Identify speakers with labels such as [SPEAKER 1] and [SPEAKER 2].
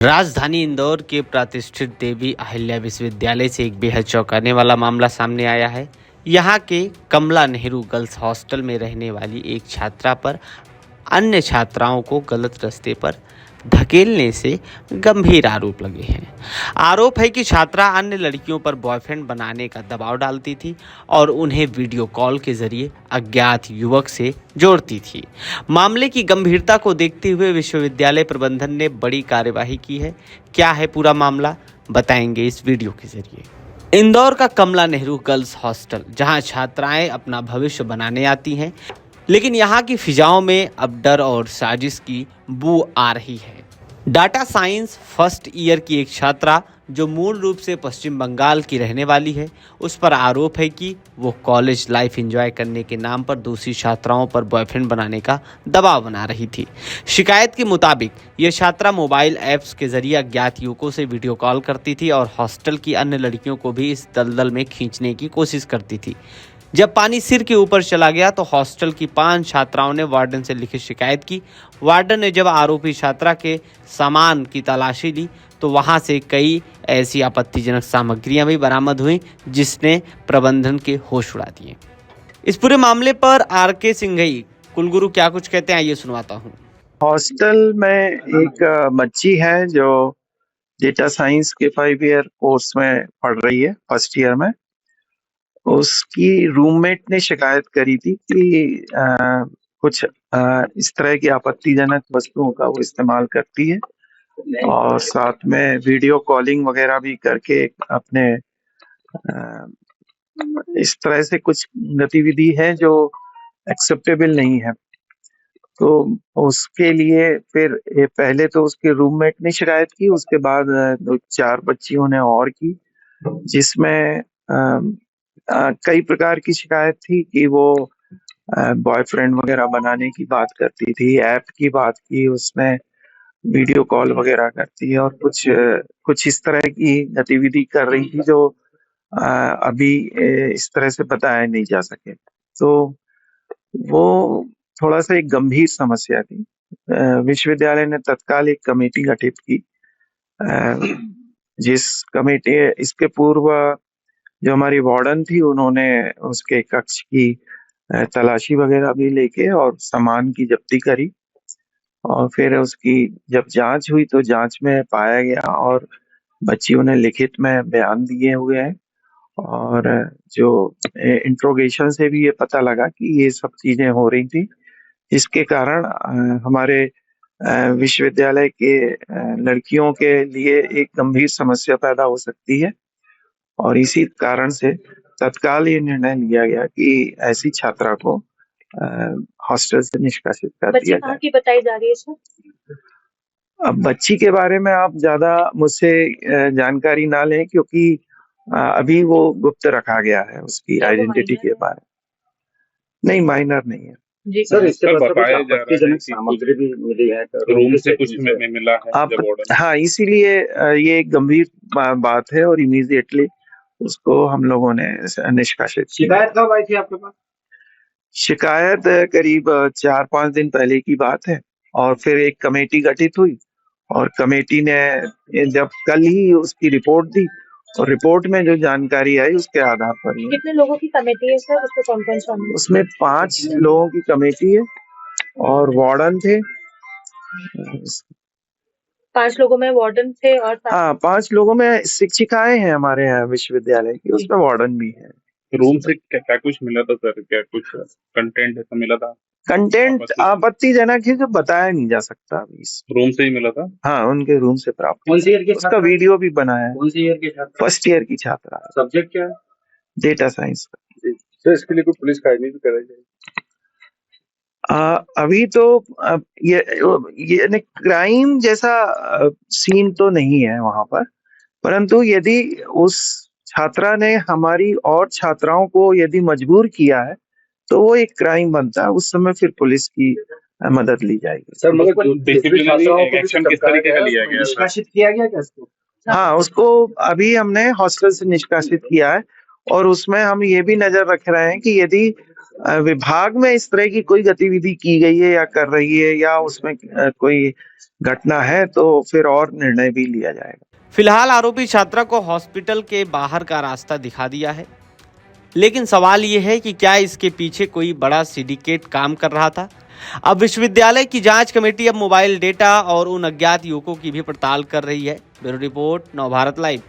[SPEAKER 1] राजधानी इंदौर के प्रतिष्ठित देवी अहिल्या विश्वविद्यालय से एक बेहद चौंकाने वाला मामला सामने आया है। यहाँ के कमला नेहरू गर्ल्स हॉस्टल में रहने वाली एक छात्रा पर अन्य छात्राओं को गलत रास्ते पर धकेलने से गंभीर आरोप लगे हैं। आरोप है कि छात्रा अन्य लड़कियों पर बॉयफ्रेंड बनाने का दबाव डालती थी और उन्हें वीडियो कॉल के जरिए अज्ञात युवक से जोड़ती थी। मामले की गंभीरता को देखते हुए विश्वविद्यालय प्रबंधन ने बड़ी कार्यवाही की है। क्या है पूरा मामला, बताएंगे इस वीडियो के जरिए। इंदौर का कमला नेहरू गर्ल्स हॉस्टल, जहां छात्राएं अपना भविष्य बनाने आती हैं, लेकिन यहाँ की फिजाओं में अब डर और साजिश की बू आ रही है। डाटा साइंस फर्स्ट ईयर की एक छात्रा जो मूल रूप से पश्चिम बंगाल की रहने वाली है, उस पर आरोप है कि वो कॉलेज लाइफ एंजॉय करने के नाम पर दूसरी छात्राओं पर बॉयफ्रेंड बनाने का दबाव बना रही थी। शिकायत के मुताबिक ये छात्रा मोबाइल ऐप्स के जरिए अज्ञात युवकों से वीडियो कॉल करती थी और हॉस्टल की अन्य लड़कियों को भी इस दलदल में खींचने की कोशिश करती थी। जब पानी सिर के ऊपर चला गया तो हॉस्टल की 5 छात्राओं ने वार्डन से लिखित शिकायत की। वार्डन ने जब आरोपी छात्रा के सामान की तलाशी ली तो वहां से कई ऐसी आपत्तिजनक सामग्रियां भी बरामद हुई जिसने प्रबंधन के होश उड़ा दिए। इस पूरे मामले पर आर.के. सिंघई कुलगुरु क्या कुछ कहते हैं, ये सुनवाता हूँ।
[SPEAKER 2] हॉस्टल में एक बच्ची है जो डेटा साइंस के 5 ईयर कोर्स में पढ़ रही है, फर्स्ट ईयर में। उसकी रूममेट ने शिकायत करी थी कि कुछ इस तरह की आपत्तिजनक वस्तुओं का वो इस्तेमाल करती है और साथ में वीडियो कॉलिंग वगैरह भी करके अपने इस तरह से कुछ गतिविधि है जो एक्सेप्टेबल नहीं है। तो उसके लिए फिर पहले तो उसके रूममेट ने शिकायत की, उसके बाद 2-4 बच्चियों ने और की, जिसमें कई प्रकार की शिकायत थी कि वो बॉयफ्रेंड वगैरह बनाने की बात करती थी, ऐप की बात की, उसमें वीडियो कॉल वगैरह करती है और कुछ इस तरह की गतिविधि कर रही थी जो अभी इस तरह से बताया नहीं जा सके। तो वो थोड़ा सा एक गंभीर समस्या थी। विश्वविद्यालय ने तत्काल एक कमेटी गठित की, जिस कमेटी इसके पूर्व जो हमारी वार्डन थी उन्होंने उसके कक्ष की तलाशी वगैरह भी लेके और सामान की जब्ती करी और फिर उसकी जब जांच हुई तो जांच में पाया गया और बच्चियों ने लिखित में बयान दिए हुए हैं और जो इंट्रोगेशन से भी ये पता लगा कि ये सब चीजें हो रही थी, इसके कारण हमारे विश्वविद्यालय के लड़कियों के लिए एक गंभीर समस्या पैदा हो सकती है और इसी कारण से तत्काल ये निर्णय लिया गया कि ऐसी छात्रा को हॉस्टल से निष्कासित कर दिया जाए।
[SPEAKER 3] की बताई जा रही है सर?
[SPEAKER 2] अब बच्ची के बारे में आप ज्यादा मुझसे जानकारी ना लें क्योंकि अभी वो गुप्त रखा गया है उसकी आइडेंटिटी के बारे में। नहीं, माइनर नहीं है
[SPEAKER 3] जी
[SPEAKER 4] सर। इसके बाद
[SPEAKER 3] बताया
[SPEAKER 4] जा रहा है कि सामग्री भी मिली है,
[SPEAKER 3] रूम से कुछ में मिला है
[SPEAKER 2] आप हाँ, इसीलिए ये एक गंभीर बात है और इमीडिएटली उसको हम लोगों ने निष्कासित किया।
[SPEAKER 4] शिकायत कब आई थी आपके पास?
[SPEAKER 2] शिकायत करीब 4-5 दिन पहले की बात है और फिर एक कमेटी गठित हुई और कमेटी ने जब कल ही उसकी रिपोर्ट दी और रिपोर्ट में जो जानकारी आई उसके आधार पर ही।
[SPEAKER 3] कितने लोगों की कमेटी है सर? उसको कौन-कौन शामिल है?
[SPEAKER 2] उसमें 5 लोगों की कमेटी है और वार्डन थे।
[SPEAKER 3] 5 लोगों में वार्डन थे और
[SPEAKER 2] हाँ, 5 लोगों में शिक्षिकाएं हैं हमारे यहाँ विश्वविद्यालय की, उसमें वार्डन भी है।
[SPEAKER 3] रूम से क्या कुछ मिला था सर? क्या कुछ कंटेंट ऐसा मिला था?
[SPEAKER 2] कंटेंट आपत्तिजनक है जो बताया नहीं जा सकता अभी।
[SPEAKER 3] रूम से ही मिला था?
[SPEAKER 2] हाँ, उनके रूम से प्राप्त।
[SPEAKER 4] कौन सी ईयर की
[SPEAKER 2] उसका वीडियो भी बनाया है।
[SPEAKER 4] कौन सी ईयर की छात्रा?
[SPEAKER 2] फर्स्ट ईयर की छात्रा।
[SPEAKER 4] सब्जेक्ट क्या है?
[SPEAKER 2] डेटा साइंस का।
[SPEAKER 4] सर, इसके लिए कोई पुलिस कार्रवाई भी कराई जाएगी?
[SPEAKER 2] अभी तो ये क्राइम जैसा सीन तो नहीं है वहां पर, परंतु यदि उस छात्रा ने हमारी और छात्राओं को यदि मजबूर किया है तो वो एक क्राइम बनता है, उस समय फिर पुलिस की मदद ली जाएगी।
[SPEAKER 4] सर, मतलब
[SPEAKER 3] डिसिप्लिनरी एक्शन किस तरीके का लिया गया?
[SPEAKER 4] निष्कासित किया गया क्या इसको?
[SPEAKER 2] हाँ, उसको अभी हमने हॉस्टल से निष्कासित किया है और उसमें हम ये भी नजर रख रहे हैं कि यदि विभाग में इस तरह की कोई गतिविधि की गई है या कर रही है या उसमें कोई घटना है तो फिर और निर्णय भी लिया जाएगा।
[SPEAKER 1] फिलहाल आरोपी छात्रा को हॉस्पिटल के बाहर का रास्ता दिखा दिया है, लेकिन सवाल ये है कि क्या इसके पीछे कोई बड़ा सिंडिकेट काम कर रहा था। अब विश्वविद्यालय की जांच कमेटी अब मोबाइल डेटा और उन अज्ञात युवकों की भी पड़ताल कर रही है। Bureau report, Navbharat live.